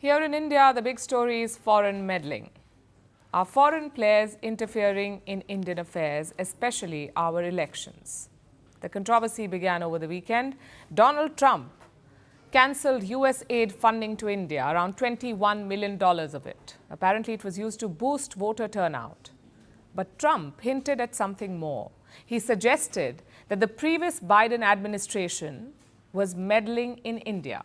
Here in India, the big story is foreign meddling. Are foreign players interfering in Indian affairs, especially our elections? The controversy began over the weekend. Donald Trump cancelled US aid funding to India, around $21 million of it. Apparently, it was used to boost voter turnout. But Trump hinted at something more. He suggested that the previous Biden administration was meddling in India.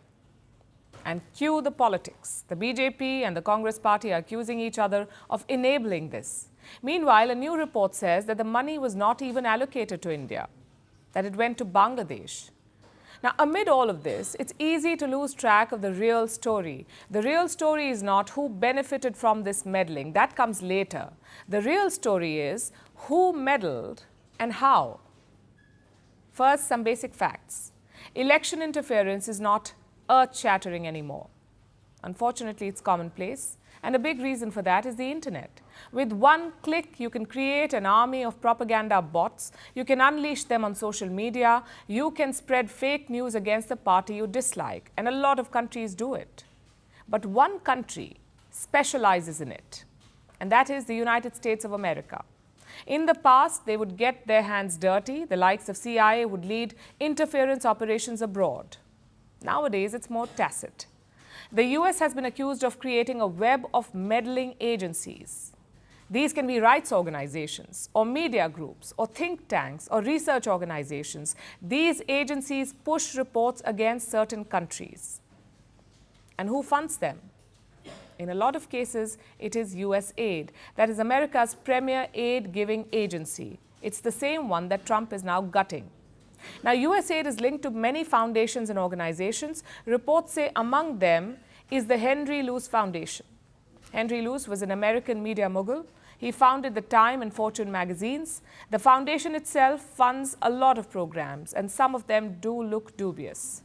And cue the politics. The BJP and the Congress party are accusing each other of enabling this. Meanwhile, a new report says that the money was not even allocated to India, that it went to Bangladesh. Now, amid all of this, it's easy to lose track of the real story. The real story is not who benefited from this meddling. That comes later. The real story is who meddled and how. First, some basic facts. Election interference is not earth-shattering anymore. Unfortunately, it's commonplace, and a big reason for that is the internet. With one click, you can create an army of propaganda bots, you can unleash them on social media, you can spread fake news against the party you dislike, and a lot of countries do it. But one country specializes in it, and that is the United States of America. In the past, they would get their hands dirty, the likes of CIA would lead interference operations abroad. Nowadays, it's more tacit. The US has been accused of creating a web of meddling agencies. These can be rights organizations, or media groups, or think tanks, or research organizations. These agencies push reports against certain countries. And who funds them? In a lot of cases, it is USAID. That is America's premier aid-giving agency. It's the same one that Trump is now gutting. Now, USAID is linked to many foundations and organizations. Reports say among them is the Henry Luce Foundation. Henry Luce was an American media mogul. He founded the Time and Fortune magazines. The foundation itself funds a lot of programs, and some of them do look dubious.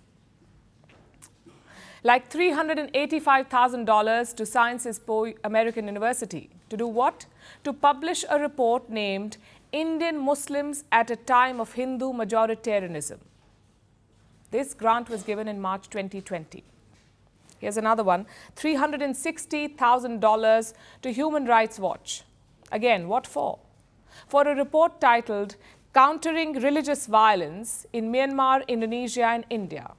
Like $385,000 to Sciences Po American University. To do what? To publish a report named Indian Muslims at a Time of Hindu Majoritarianism. This grant was given in March 2020. Here's another one, $360,000 to Human Rights Watch. Again, what for? For a report titled Countering Religious Violence in Myanmar, Indonesia and India.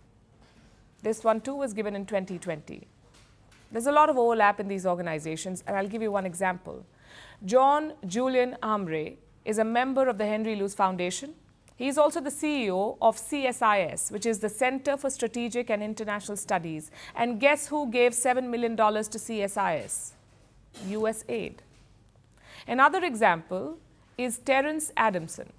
This one too was given in 2020. There's a lot of overlap in these organizations, and I'll give you one example. John Julian Amre is a member of the Henry Luce Foundation. He is also the CEO of CSIS, which is the Center for Strategic and International Studies. And guess who gave $7 million to CSIS? USAID. Another example is Terence Adamson.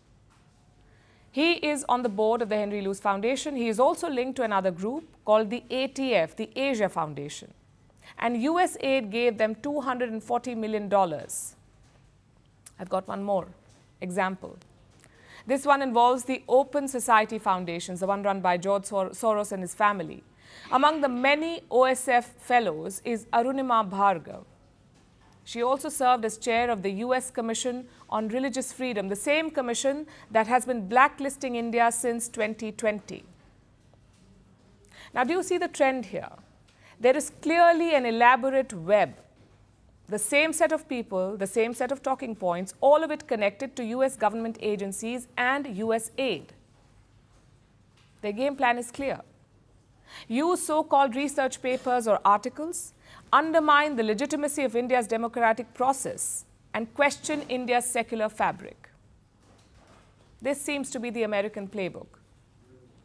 He is on the board of the Henry Luce Foundation. He is also linked to another group called the ATF, the Asia Foundation. And USAID gave them $240 million. I've got one more example. This one involves the Open Society Foundations, the one run by George Soros and his family. Among the many OSF fellows is Arunima Bhargav. She also served as chair of the US Commission on Religious Freedom, the same commission that has been blacklisting India since 2020. Now, do you see the trend here? There is clearly an elaborate web. The same set of people, the same set of talking points, all of it connected to US government agencies and US aid. Their game plan is clear. Use so-called research papers or articles, undermine the legitimacy of India's democratic process, and question India's secular fabric. This seems to be the American playbook.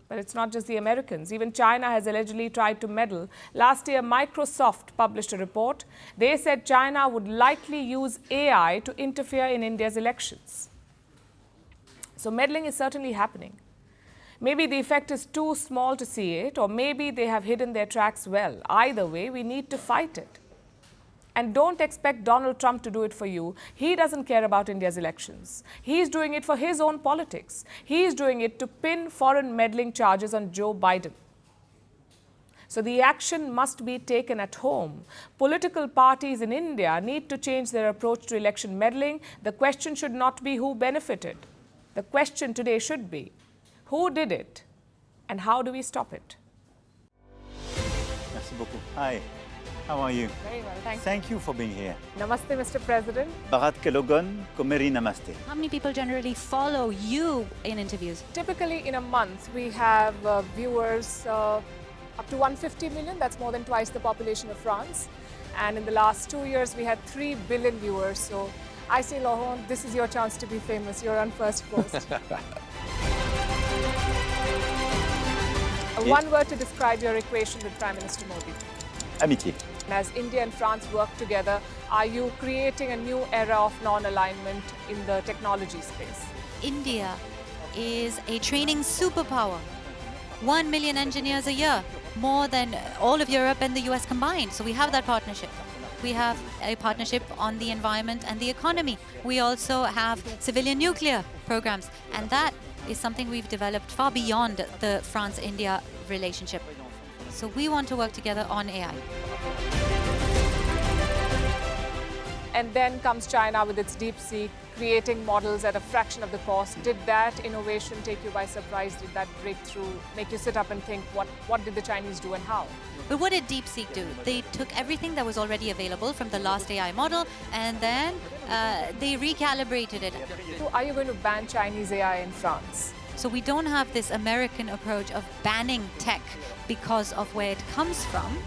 But it's not just the Americans. Even China has allegedly tried to meddle. Last year, Microsoft published a report. They said China would likely use AI to interfere in India's elections. So meddling is certainly happening. Maybe the effect is too small to see it, or maybe they have hidden their tracks well. Either way, we need to fight it. And don't expect Donald Trump to do it for you. He doesn't care about India's elections. He's doing it for his own politics. He's doing it to pin foreign meddling charges on Joe Biden. So the action must be taken at home. Political parties in India need to change their approach to election meddling. The question should not be who benefited. The question today should be, who did it and how do we stop it? Merci beaucoup. Hi. How are you? Very well, thank you. Thank you for being here. Namaste, Mr. President. Bharat Kelogan, Komeri Namaste. How many people generally follow you in interviews? Typically, in a month, we have viewers up to 150 million. That's more than twice the population of France. And in the last 2 years, we had 3 billion viewers. So I say, Laurent, this is your chance to be famous. You're on Firstpost. One word to describe your equation with Prime Minister Modi. Amitié. As India and France work together, are you creating a new era of non-alignment in the technology space? India is a training superpower. 1 million engineers a year, more than all of Europe and the US combined. So we have that partnership. We have a partnership on the environment and the economy. We also have civilian nuclear programs. And that is something we've developed far beyond the France-India relationship. So we want to work together on AI. And then comes China with its DeepSeek, creating models at a fraction of the cost. Did that innovation take you by surprise? Did that breakthrough make you sit up and think, what did the Chinese do and how? But what did DeepSeek do? They took everything that was already available from the last AI model and then they recalibrated it. So are you going to ban Chinese AI in France? So we don't have this American approach of banning tech because of where it comes from.